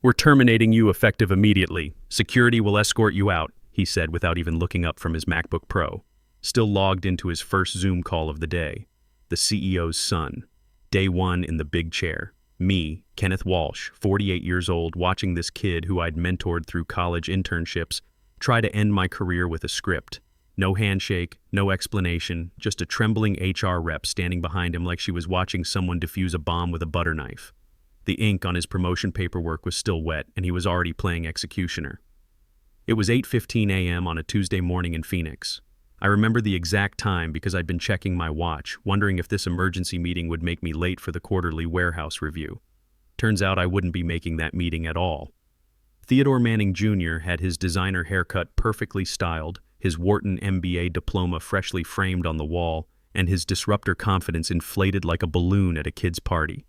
"We're terminating you effective immediately. Security will escort you out," he said without even looking up from his MacBook Pro, still logged into his first Zoom call of the day. The CEO's son. Day one in the big chair. Me, Kenneth Walsh, 48 years old, watching this kid who I'd mentored through college internships try to end my career with a script. No handshake, no explanation, just a trembling HR rep standing behind him like she was watching someone defuse a bomb with a butter knife. The ink on his promotion paperwork was still wet, and he was already playing executioner. It was 8:15 a.m. on a Tuesday morning in Phoenix. I remember the exact time because I'd been checking my watch, wondering if this emergency meeting would make me late for the quarterly warehouse review. Turns out I wouldn't be making that meeting at all. Theodore Manning Jr. had his designer haircut perfectly styled, his Wharton MBA diploma freshly framed on the wall, and his disruptor confidence inflated like a balloon at a kid's party.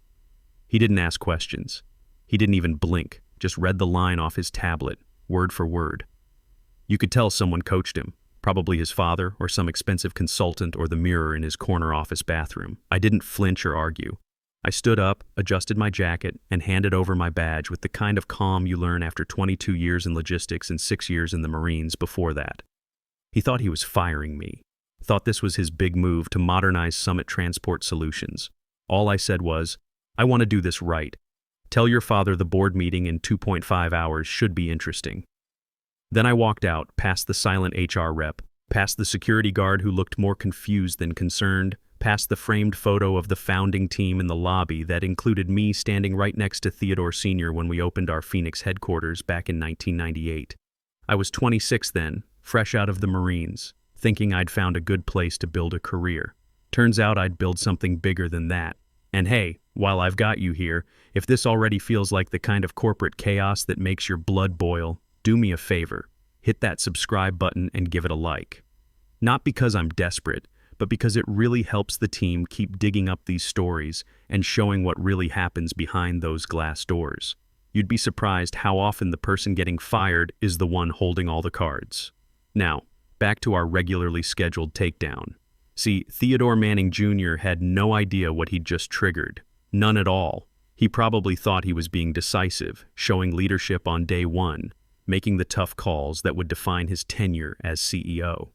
He didn't ask questions. He didn't even blink, just read the line off his tablet, word for word. You could tell someone coached him, probably his father or some expensive consultant or the mirror in his corner office bathroom. I didn't flinch or argue. I stood up, adjusted my jacket, and handed over my badge with the kind of calm you learn after 22 years in logistics and 6 years in the Marines before that. He thought he was firing me, thought this was his big move to modernize Summit Transport Solutions. All I said was, "I want to do this right. Tell your father the board meeting in 2.5 hours should be interesting." Then I walked out, past the silent HR rep, past the security guard who looked more confused than concerned, past the framed photo of the founding team in the lobby that included me standing right next to Theodore Sr. when we opened our Phoenix headquarters back in 1998. I was 26 then, fresh out of the Marines, thinking I'd found a good place to build a career. Turns out I'd build something bigger than that. And hey, while I've got you here, if this already feels like the kind of corporate chaos that makes your blood boil, do me a favor. Hit that subscribe button and give it a like. Not because I'm desperate, but because it really helps the team keep digging up these stories and showing what really happens behind those glass doors. You'd be surprised how often the person getting fired is the one holding all the cards. Now, back to our regularly scheduled takedown. See, Theodore Manning Jr. had no idea what he'd just triggered. None at all. He probably thought he was being decisive, showing leadership on day one, making the tough calls that would define his tenure as CEO.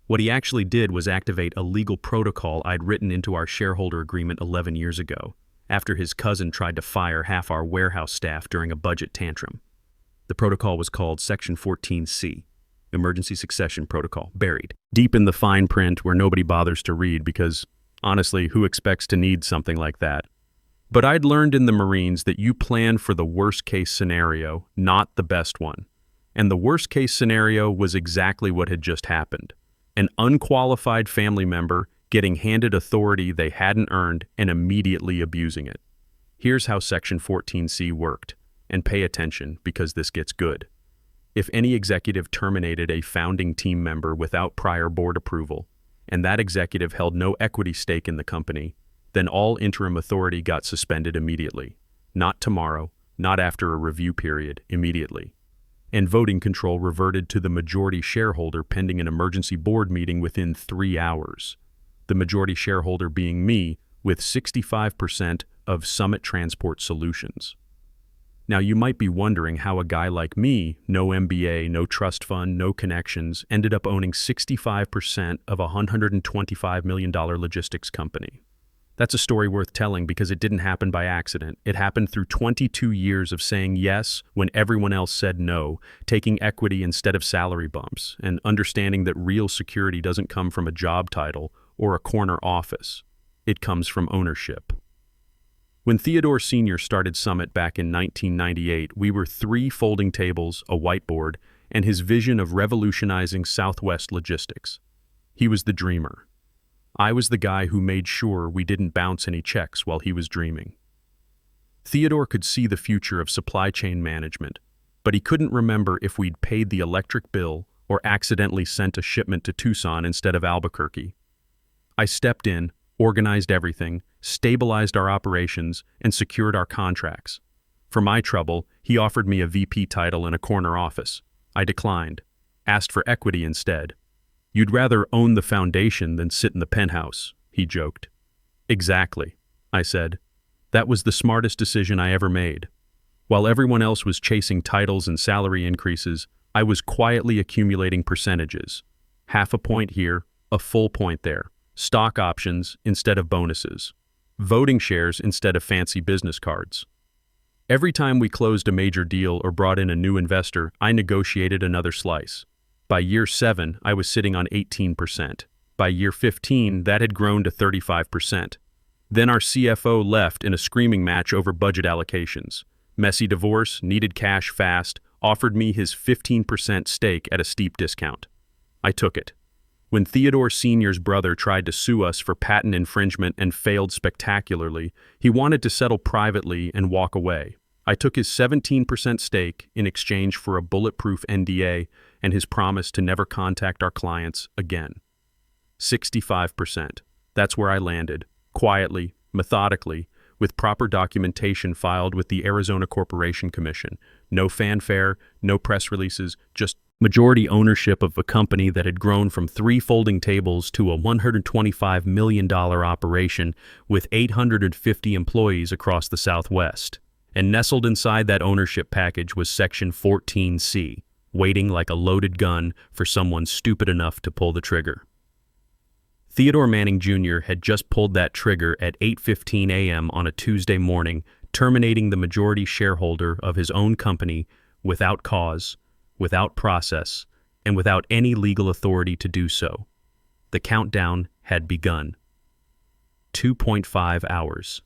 What he actually did was activate a legal protocol I'd written into our shareholder agreement 11 years ago, after his cousin tried to fire half our warehouse staff during a budget tantrum. The protocol was called Section 14C. Emergency Succession Protocol, buried deep in the fine print where nobody bothers to read because, honestly, who expects to need something like that? But I'd learned in the Marines that you plan for the worst-case scenario, not the best one. And the worst-case scenario was exactly what had just happened. An unqualified family member getting handed authority they hadn't earned and immediately abusing it. Here's how Section 14C worked, and pay attention because this gets good. If any executive terminated a founding team member without prior board approval, and that executive held no equity stake in the company, then all interim authority got suspended immediately. Not tomorrow, not after a review period, immediately. And voting control reverted to the majority shareholder pending an emergency board meeting within 3 hours. The majority shareholder being me, with 65% of Summit Transport Solutions. Now, you might be wondering how a guy like me, no MBA, no trust fund, no connections, ended up owning 65% of a $125 million logistics company. That's a story worth telling because it didn't happen by accident. It happened through 22 years of saying yes when everyone else said no, taking equity instead of salary bumps, and understanding that real security doesn't come from a job title or a corner office. It comes from ownership. When Theodore Sr. started Summit back in 1998, we were 3 folding tables, a whiteboard, and his vision of revolutionizing Southwest logistics. He was the dreamer. I was the guy who made sure we didn't bounce any checks while he was dreaming. Theodore could see the future of supply chain management, but he couldn't remember if we'd paid the electric bill or accidentally sent a shipment to Tucson instead of Albuquerque. I stepped in, organized everything, stabilized our operations, and secured our contracts. For my trouble, he offered me a VP title in a corner office. I declined, asked for equity instead. "You'd rather own the foundation than sit in the penthouse," he joked. "Exactly," I said. "That was the smartest decision I ever made." While everyone else was chasing titles and salary increases, I was quietly accumulating percentages. Half a point here, a full point there. Stock options instead of bonuses. Voting shares instead of fancy business cards. Every time we closed a major deal or brought in a new investor, I negotiated another slice. By year 7, I was sitting on 18%. By year 15, that had grown to 35%. Then our CFO left in a screaming match over budget allocations. Messy divorce, needed cash fast, offered me his 15% stake at a steep discount. I took it. When Theodore Sr.'s brother tried to sue us for patent infringement and failed spectacularly, he wanted to settle privately and walk away. I took his 17% stake in exchange for a bulletproof NDA and his promise to never contact our clients again. 65%. That's where I landed, quietly, methodically, with proper documentation filed with the Arizona Corporation Commission. No fanfare, no press releases, just majority ownership of a company that had grown from 3 folding tables to a $125 million operation with 850 employees across the Southwest. And nestled inside that ownership package was Section 14C, waiting like a loaded gun for someone stupid enough to pull the trigger. Theodore Manning Jr. had just pulled that trigger at 8:15 a.m. on a Tuesday morning, terminating the majority shareholder of his own company without cause, without process, and without any legal authority to do so. The countdown had begun. 2.5 hours.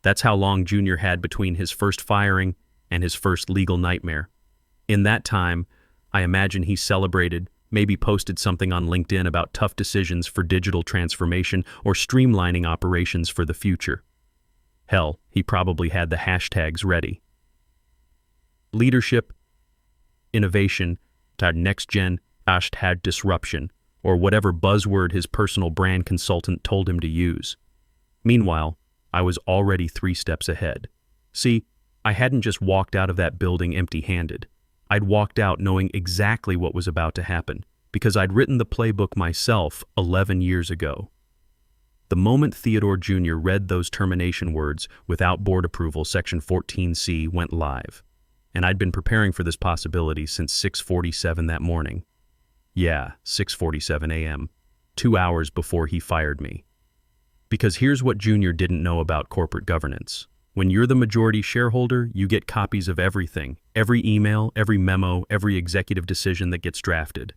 That's how long Junior had between his first firing and his first legal nightmare. In that time, I imagine he celebrated, maybe posted something on LinkedIn about tough decisions for digital transformation or streamlining operations for the future. Hell, he probably had the hashtags ready. Leadership, innovation, next-gen, #disruption, or whatever buzzword his personal brand consultant told him to use. Meanwhile, I was already 3 steps ahead. See, I hadn't just walked out of that building empty-handed. I'd walked out knowing exactly what was about to happen, because I'd written the playbook myself 11 years ago. The moment Theodore Jr. read those termination words without board approval, Section 14C went live. And I'd been preparing for this possibility since 6:47 that morning. Yeah, 6:47 a.m., 2 hours before he fired me. Because here's what Junior didn't know about corporate governance. When you're the majority shareholder, you get copies of everything, every email, every memo, every executive decision that gets drafted.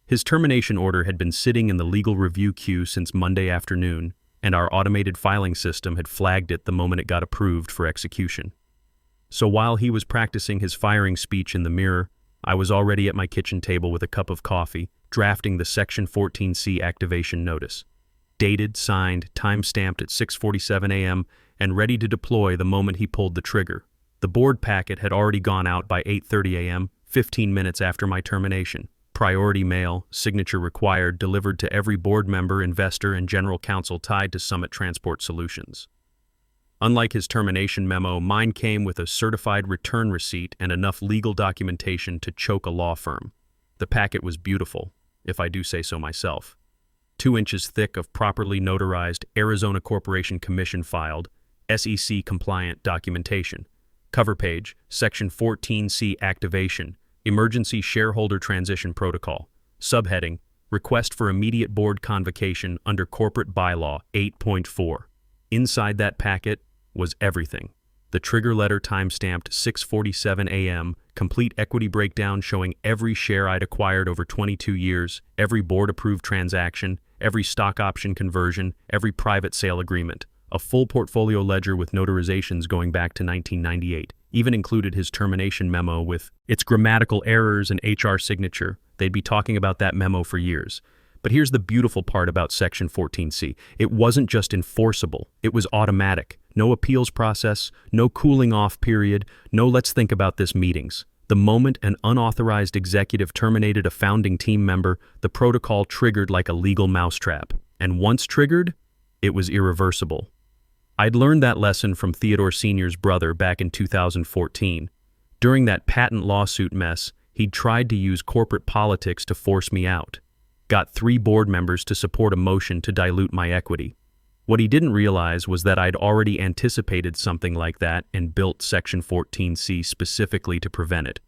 His termination order had been sitting in the legal review queue since Monday afternoon, and our automated filing system had flagged it the moment it got approved for execution. So while he was practicing his firing speech in the mirror, I was already at my kitchen table with a cup of coffee, drafting the Section 14C activation notice. Dated, signed, time-stamped at 6:47 a.m., and ready to deploy the moment he pulled the trigger. The board packet had already gone out by 8:30 a.m., 15 minutes after my termination. Priority mail, signature required, delivered to every board member, investor, and general counsel tied to Summit Transport Solutions. Unlike his termination memo, mine came with a certified return receipt and enough legal documentation to choke a law firm. The packet was beautiful, if I do say so myself. 2 inches thick of properly notarized Arizona Corporation Commission filed, SEC-compliant documentation. Cover page, Section 14C Activation, Emergency Shareholder Transition Protocol. Subheading, Request for Immediate Board Convocation under Corporate Bylaw 8.4. Inside that packet was everything. The trigger letter time-stamped 6:47 a.m., complete equity breakdown showing every share I'd acquired over 22 years, every board-approved transaction, every stock option conversion, every private sale agreement. A full portfolio ledger with notarizations going back to 1998. Even included his termination memo with its grammatical errors and HR signature. They'd be talking about that memo for years. But here's the beautiful part about Section 14C. It wasn't just enforceable. It was automatic. No appeals process, no cooling off period, no let's think about this meetings. The moment an unauthorized executive terminated a founding team member, the protocol triggered like a legal mousetrap. And once triggered, it was irreversible. I'd learned that lesson from Theodore Sr.'s brother back in 2014. During that patent lawsuit mess, he'd tried to use corporate politics to force me out. Got 3 board members to support a motion to dilute my equity. What he didn't realize was that I'd already anticipated something like that and built Section 14C specifically to prevent it.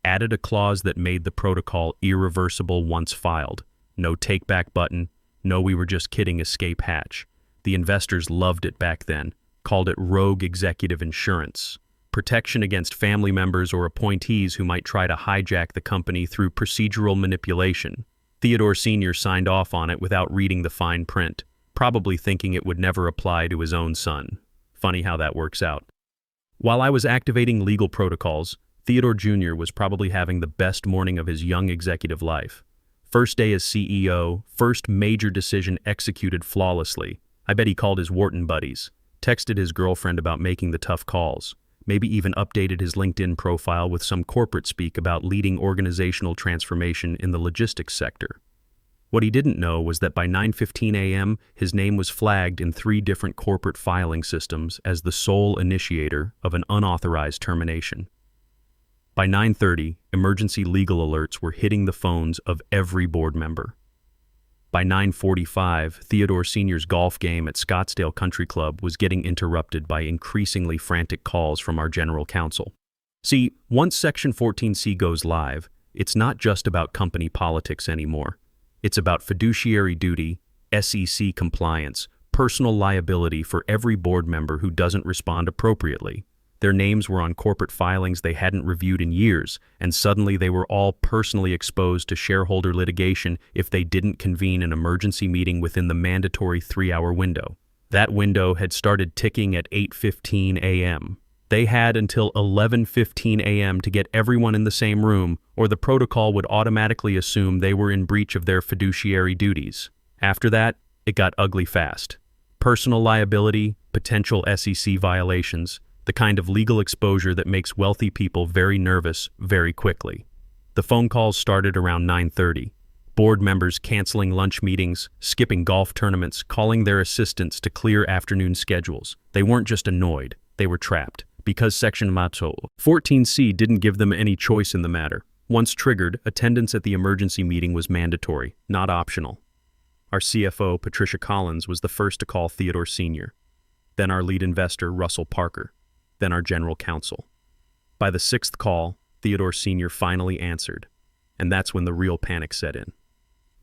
Added a clause that made the protocol irreversible once filed. No take-back button, no we were just kidding escape hatch. The investors loved it back then, called it rogue executive insurance. Protection against family members or appointees who might try to hijack the company through procedural manipulation. Theodore Sr. signed off on it without reading the fine print, probably thinking it would never apply to his own son. Funny how that works out. While I was activating legal protocols, Theodore Jr. was probably having the best morning of his young executive life. First day as CEO, first major decision executed flawlessly. I bet he called his Wharton buddies, texted his girlfriend about making the tough calls, maybe even updated his LinkedIn profile with some corporate speak about leading organizational transformation in the logistics sector. What he didn't know was that by 9:15 a.m., his name was flagged in 3 different corporate filing systems as the sole initiator of an unauthorized termination. By 9:30, emergency legal alerts were hitting the phones of every board member. By 9:45, Theodore Sr.'s golf game at Scottsdale Country Club was getting interrupted by increasingly frantic calls from our general counsel. See, once Section 14C goes live, it's not just about company politics anymore. It's about fiduciary duty, SEC compliance, personal liability for every board member who doesn't respond appropriately. Their names were on corporate filings they hadn't reviewed in years, and suddenly they were all personally exposed to shareholder litigation if they didn't convene an emergency meeting within the mandatory 3-hour window. That window had started ticking at 8:15 a.m. They had until 11:15 a.m. to get everyone in the same room, or the protocol would automatically assume they were in breach of their fiduciary duties. After that, it got ugly fast. Personal liability, potential SEC violations, the kind of legal exposure that makes wealthy people very nervous very quickly. The phone calls started around 9:30. Board members canceling lunch meetings, skipping golf tournaments, calling their assistants to clear afternoon schedules. They weren't just annoyed, they were trapped. Because Section 14C didn't give them any choice in the matter. Once triggered, attendance at the emergency meeting was mandatory, not optional. Our CFO, Patricia Collins, was the first to call Theodore Sr., then our lead investor, Russell Parker, then our general counsel. By the 6th call, Theodore Sr. finally answered, and that's when the real panic set in.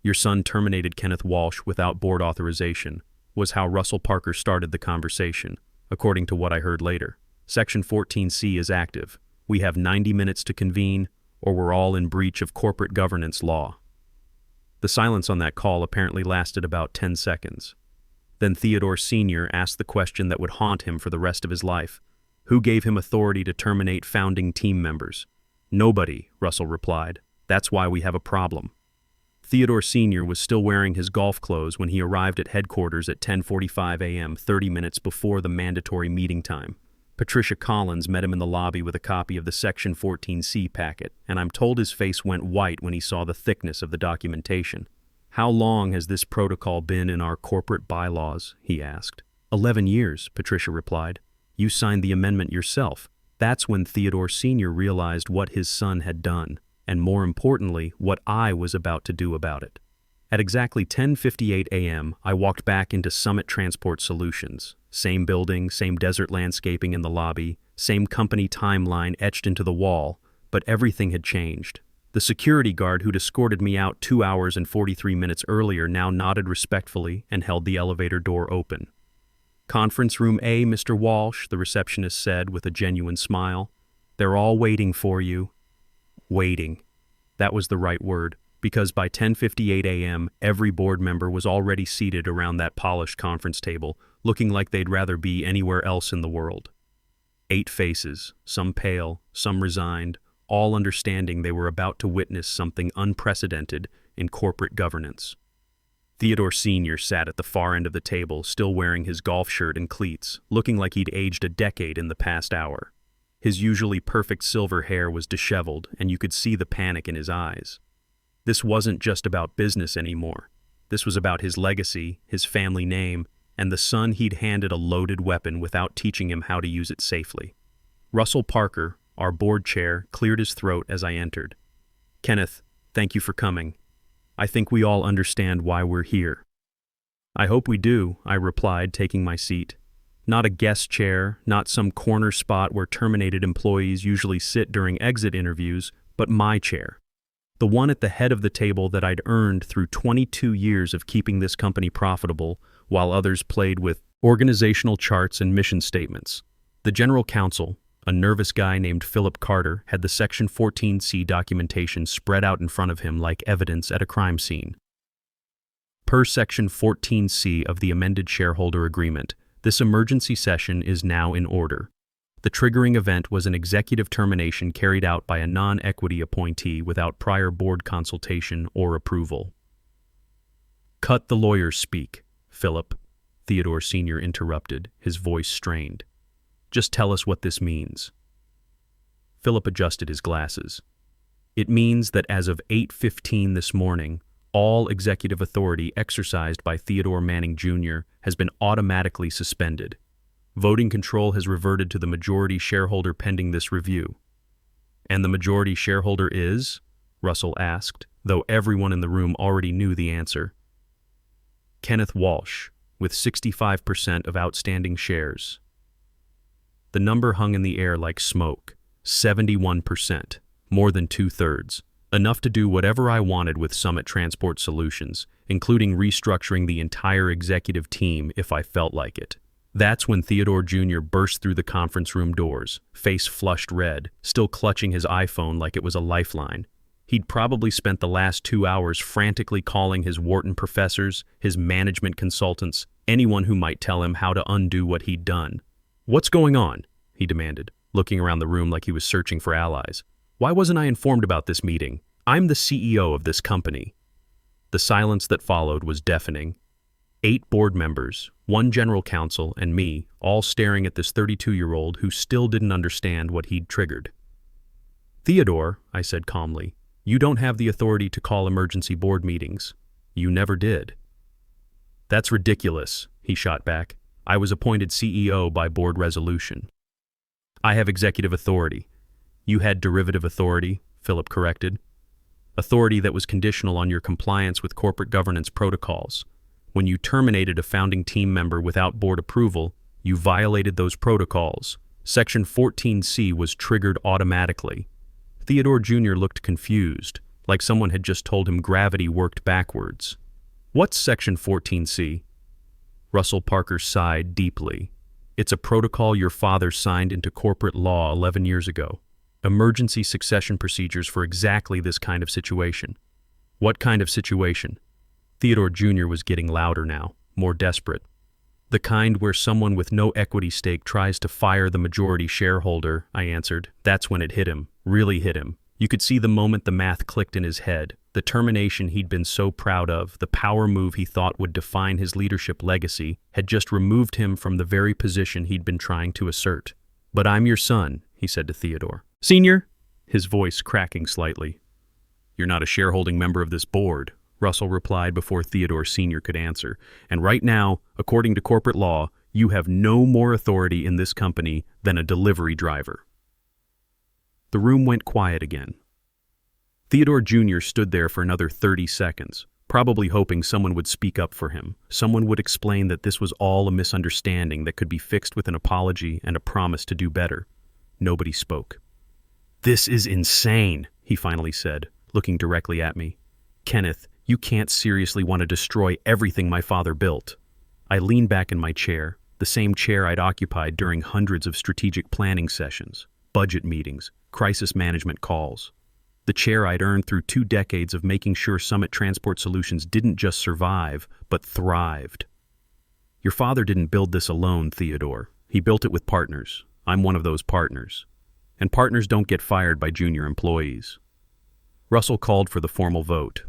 "Your son terminated Kenneth Walsh without board authorization," was how Russell Parker started the conversation, according to what I heard later. Section 14C is active. We have 90 minutes to convene, or we're all in breach of corporate governance law. The silence on that call apparently lasted about 10 seconds. Then Theodore Sr. asked the question that would haunt him for the rest of his life. Who gave him authority to terminate founding team members? "Nobody," Russell replied. "That's why we have a problem." Theodore Sr. was still wearing his golf clothes when he arrived at headquarters at 10:45 a.m., 30 minutes before the mandatory meeting time. Patricia Collins met him in the lobby with a copy of the Section 14C packet, and I'm told his face went white when he saw the thickness of the documentation. "How long has this protocol been in our corporate bylaws?" he asked. 11 years, Patricia replied. "You signed the amendment yourself." That's when Theodore Sr. realized what his son had done, and more importantly, what I was about to do about it. At exactly 10:58 a.m., I walked back into Summit Transport Solutions. Same building, same desert landscaping in the lobby, same company timeline etched into the wall, but everything had changed. The security guard who'd escorted me out 2 hours and 43 minutes earlier now nodded respectfully and held the elevator door open. "Conference room A, Mr. Walsh," the receptionist said with a genuine smile. "They're all waiting for you." Waiting. That was the right word, because by 10:58 a.m., every board member was already seated around that polished conference table, looking like they'd rather be anywhere else in the world. 8 faces, some pale, some resigned, all understanding they were about to witness something unprecedented in corporate governance. Theodore Sr. sat at the far end of the table, still wearing his golf shirt and cleats, looking like he'd aged a decade in the past hour. His usually perfect silver hair was disheveled, and you could see the panic in his eyes. This wasn't just about business anymore. This was about his legacy, his family name, and the son he'd handed a loaded weapon without teaching him how to use it safely. Russell Parker, our board chair, cleared his throat as I entered. "Kenneth, thank you for coming. I think we all understand why we're here." I hope we do, I replied, taking my seat. Not a guest chair, not some corner spot where terminated employees usually sit during exit interviews, but my chair. The one at the head of the table that I'd earned through 22 years of keeping this company profitable, while others played with organizational charts and mission statements. The general counsel, a nervous guy named Philip Carter, had the Section 14C documentation spread out in front of him like evidence at a crime scene. Per Section 14C of the amended shareholder agreement, this emergency session is now in order. The triggering event was an executive termination carried out by a non-equity appointee without prior board consultation or approval. Cut the lawyers speak, Philip, Theodore Sr. interrupted, his voice strained. Just tell us what this means. Philip adjusted his glasses. It means that as of 8:15 this morning, all executive authority exercised by Theodore Manning Jr. has been automatically suspended. Voting control has reverted to the majority shareholder pending this review. And the majority shareholder is? Russell asked, though everyone in the room already knew the answer. Kenneth Walsh, with 65% of outstanding shares. The number hung in the air like smoke. 71%, more than 2/3. Enough to do whatever I wanted with Summit Transport Solutions, including restructuring the entire executive team if I felt like it. That's when Theodore Jr. burst through the conference room doors, face flushed red, still clutching his iPhone like it was a lifeline. He'd probably spent the last 2 hours frantically calling his Wharton professors, his management consultants, anyone who might tell him how to undo what he'd done. "What's going on?" he demanded, looking around the room like he was searching for allies. "Why wasn't I informed about this meeting? I'm the CEO of this company." The silence that followed was deafening. 8 board members, 1 general counsel, and me, all staring at this 32-year-old who still didn't understand what he'd triggered. "Theodore," I said calmly, "you don't have the authority to call emergency board meetings. You never did." "That's ridiculous," he shot back. "I was appointed CEO by board resolution." "I have executive authority." "You had derivative authority," Philip corrected. "Authority that was conditional on your compliance with corporate governance protocols. When you terminated a founding team member without board approval, you violated those protocols. Section 14C was triggered automatically." Theodore Jr. looked confused, like someone had just told him gravity worked backwards. "What's Section 14C?" Russell Parker sighed deeply. "It's a protocol your father signed into corporate law 11 years ago. Emergency succession procedures for exactly this kind of situation." "What kind of situation?" Theodore Jr. was getting louder now, more desperate. "The kind where someone with no equity stake tries to fire the majority shareholder," I answered. That's when it hit him, really hit him. You could see the moment the math clicked in his head. The termination he'd been so proud of, the power move he thought would define his leadership legacy, had just removed him from the very position he'd been trying to assert. "But I'm your son," he said to Theodore. "Senior?" His voice cracking slightly. "You're not a shareholding member of this board," Russell replied before Theodore Sr. could answer. "And right now, according to corporate law, you have no more authority in this company than a delivery driver." The room went quiet again. Theodore Jr. stood there for another 30 seconds, probably hoping someone would speak up for him. Someone would explain that this was all a misunderstanding that could be fixed with an apology and a promise to do better. Nobody spoke. "This is insane," he finally said, looking directly at me. "Kenneth, you can't seriously want to destroy everything my father built." I leaned back in my chair, the same chair I'd occupied during hundreds of strategic planning sessions, budget meetings, crisis management calls. The chair I'd earned through 2 decades of making sure Summit Transport Solutions didn't just survive, but thrived. "Your father didn't build this alone, Theodore. He built it with partners. I'm one of those partners. And partners don't get fired by junior employees." Russell called for the formal vote.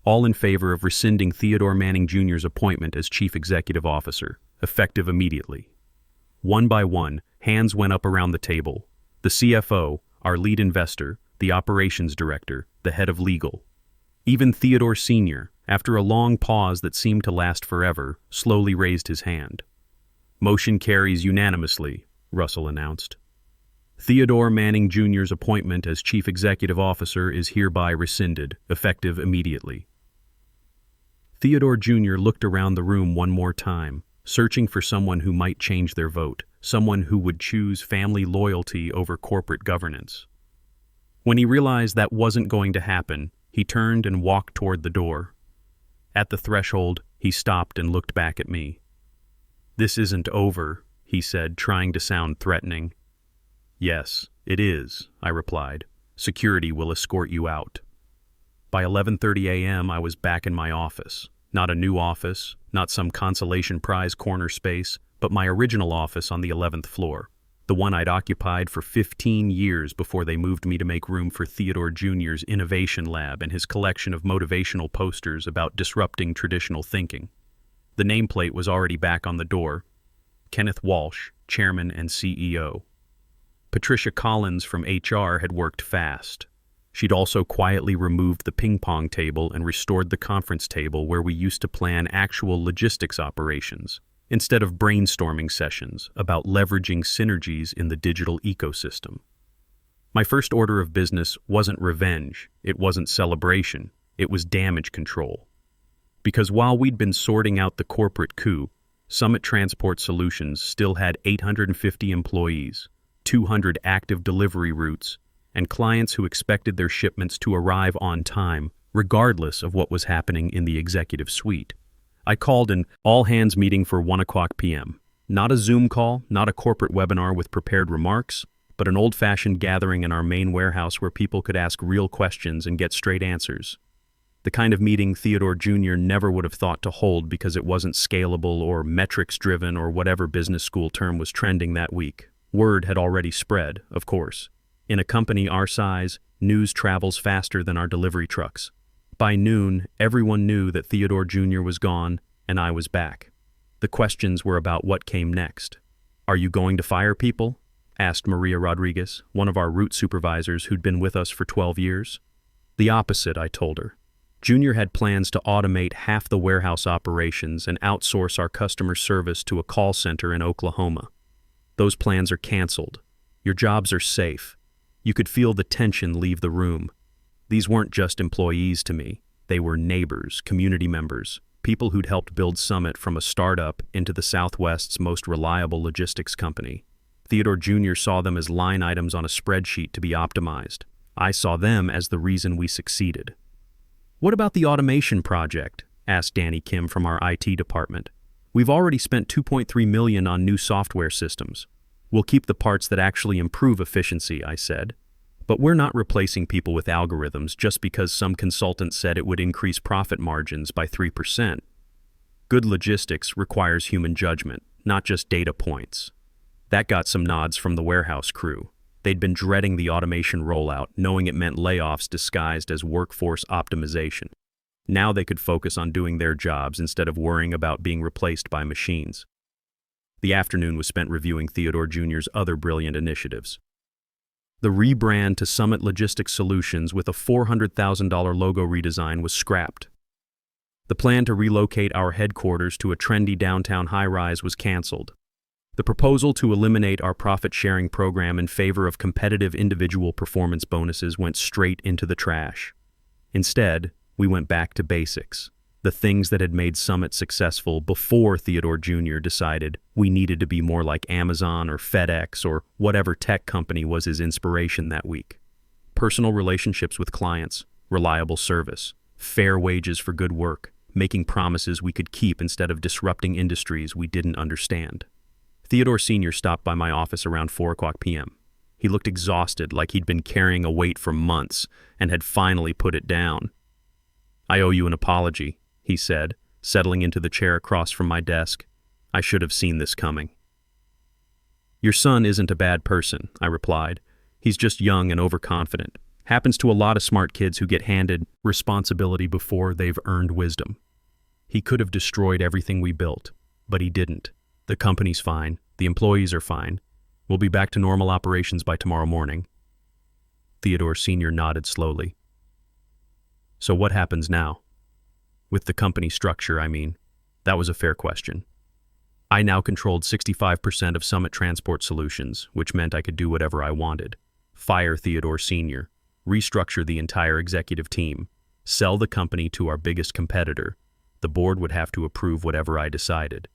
All in favor of rescinding Theodore Manning Jr.'s appointment as Chief Executive Officer, effective immediately. One by one, hands went up around the table. The CFO, our lead investor, the operations director, the head of legal. Even Theodore Sr., after a long pause that seemed to last forever, slowly raised his hand. "Motion carries unanimously," Russell announced. "Theodore Manning Jr.'s appointment as Chief Executive Officer is hereby rescinded, effective immediately." Theodore Jr. looked around the room one more time, searching for someone who might change their vote, someone who would choose family loyalty over corporate governance. When he realized that wasn't going to happen, he turned and walked toward the door. At the threshold, he stopped and looked back at me. "This isn't over," he said, trying to sound threatening. "Yes, it is," I replied. "Security will escort you out." By 11:30 a.m., I was back in my office. Not a new office, not some consolation prize corner space, but my original office on the 11th floor, the one I'd occupied for 15 years before they moved me to make room for Theodore Jr.'s innovation lab and his collection of motivational posters about disrupting traditional thinking. The nameplate was already back on the door. Kenneth Walsh, Chairman and CEO. Patricia Collins from HR had worked fast. She'd also quietly removed the ping-pong table and restored the conference table where we used to plan actual logistics operations, instead of brainstorming sessions about leveraging synergies in the digital ecosystem. My first order of business wasn't revenge, it wasn't celebration, it was damage control. Because while we'd been sorting out the corporate coup, Summit Transport Solutions still had 850 employees, 200 active delivery routes, and clients who expected their shipments to arrive on time, regardless of what was happening in the executive suite. I called an all-hands meeting for 1:00 p.m. Not a Zoom call, not a corporate webinar with prepared remarks, but an old-fashioned gathering in our main warehouse where people could ask real questions and get straight answers. The kind of meeting Theodore Jr. never would have thought to hold because it wasn't scalable or metrics-driven or whatever business school term was trending that week. Word had already spread, of course. In a company our size, news travels faster than our delivery trucks. By noon, everyone knew that Theodore Jr. was gone and I was back. The questions were about what came next. "Are you going to fire people?" asked Maria Rodriguez, one of our route supervisors who'd been with us for 12 years. The opposite, I told her. Junior had plans to automate half the warehouse operations and outsource our customer service to a call center in Oklahoma. Those plans are canceled. Your jobs are safe. You could feel the tension leave the room. These weren't just employees to me. They were neighbors, community members, people who'd helped build Summit from a startup into the Southwest's most reliable logistics company. Theodore Jr. saw them as line items on a spreadsheet to be optimized. I saw them as the reason we succeeded. "What about the automation project?" asked Danny Kim from our IT department. "We've already spent $2.3 million on new software systems. We'll keep the parts that actually improve efficiency," I said. "But we're not replacing people with algorithms just because some consultant said it would increase profit margins by 3%. Good logistics requires human judgment, not just data points." That got some nods from the warehouse crew. They'd been dreading the automation rollout, knowing it meant layoffs disguised as workforce optimization. Now they could focus on doing their jobs instead of worrying about being replaced by machines. The afternoon was spent reviewing Theodore Jr.'s other brilliant initiatives. The rebrand to Summit Logistics Solutions with a $400,000 logo redesign was scrapped. The plan to relocate our headquarters to a trendy downtown high-rise was canceled. The proposal to eliminate our profit-sharing program in favor of competitive individual performance bonuses went straight into the trash. Instead, we went back to basics, the things that had made Summit successful before Theodore Jr. decided we needed to be more like Amazon or FedEx or whatever tech company was his inspiration that week. Personal relationships with clients, reliable service, fair wages for good work, making promises we could keep instead of disrupting industries we didn't understand. Theodore Sr. stopped by my office around 4:00 p.m. He looked exhausted, like he'd been carrying a weight for months and had finally put it down. "I owe you an apology," he said, settling into the chair across from my desk. "I should have seen this coming." "Your son isn't a bad person," I replied. "He's just young and overconfident. Happens to a lot of smart kids who get handed responsibility before they've earned wisdom. He could have destroyed everything we built, but he didn't. The company's fine. The employees are fine. We'll be back to normal operations by tomorrow morning." Theodore Sr. nodded slowly. "So what happens now?" "With the company structure, I mean." That was a fair question. I now controlled 65% of Summit Transport Solutions, which meant I could do whatever I wanted. Fire Theodore Sr., restructure the entire executive team, sell the company to our biggest competitor. The board would have to approve whatever I decided.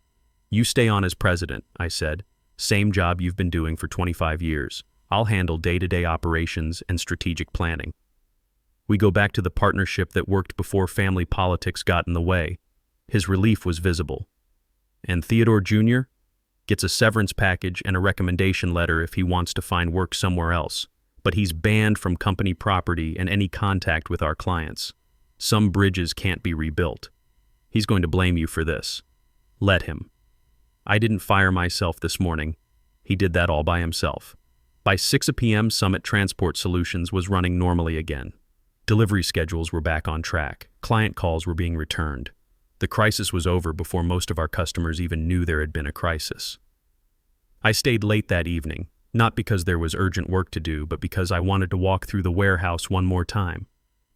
You stay on as president, I said. Same job you've been doing for 25 years. I'll handle day-to-day operations and strategic planning. We go back to the partnership that worked before family politics got in the way. His relief was visible. And Theodore Jr. gets a severance package and a recommendation letter if he wants to find work somewhere else, but he's banned from company property and any contact with our clients. Some bridges can't be rebuilt. He's going to blame you for this. Let him. I didn't fire myself this morning. He did that all by himself. By 6 p.m., Summit Transport Solutions was running normally again. Delivery schedules were back on track. Client calls were being returned. The crisis was over before most of our customers even knew there had been a crisis. I stayed late that evening, not because there was urgent work to do, but because I wanted to walk through the warehouse one more time.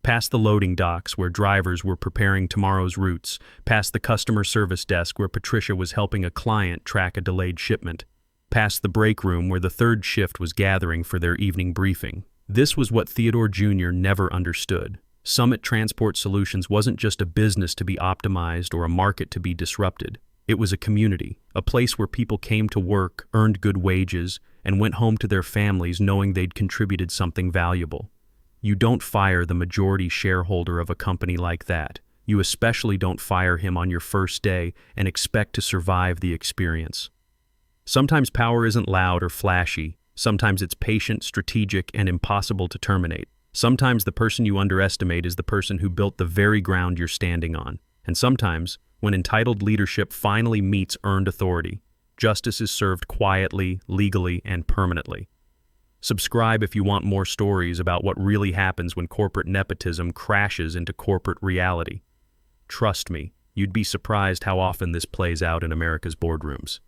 Past the loading docks where drivers were preparing tomorrow's routes, past the customer service desk where Patricia was helping a client track a delayed shipment, past the break room where the third shift was gathering for their evening briefing. This was what Theodore Jr. never understood. Summit Transport Solutions wasn't just a business to be optimized or a market to be disrupted. It was a community, a place where people came to work, earned good wages, and went home to their families knowing they'd contributed something valuable. You don't fire the majority shareholder of a company like that. You especially don't fire him on your first day and expect to survive the experience. Sometimes power isn't loud or flashy. Sometimes it's patient, strategic, and impossible to terminate. Sometimes the person you underestimate is the person who built the very ground you're standing on. And sometimes, when entitled leadership finally meets earned authority, justice is served quietly, legally, and permanently. Subscribe if you want more stories about what really happens when corporate nepotism crashes into corporate reality. Trust me, you'd be surprised how often this plays out in America's boardrooms.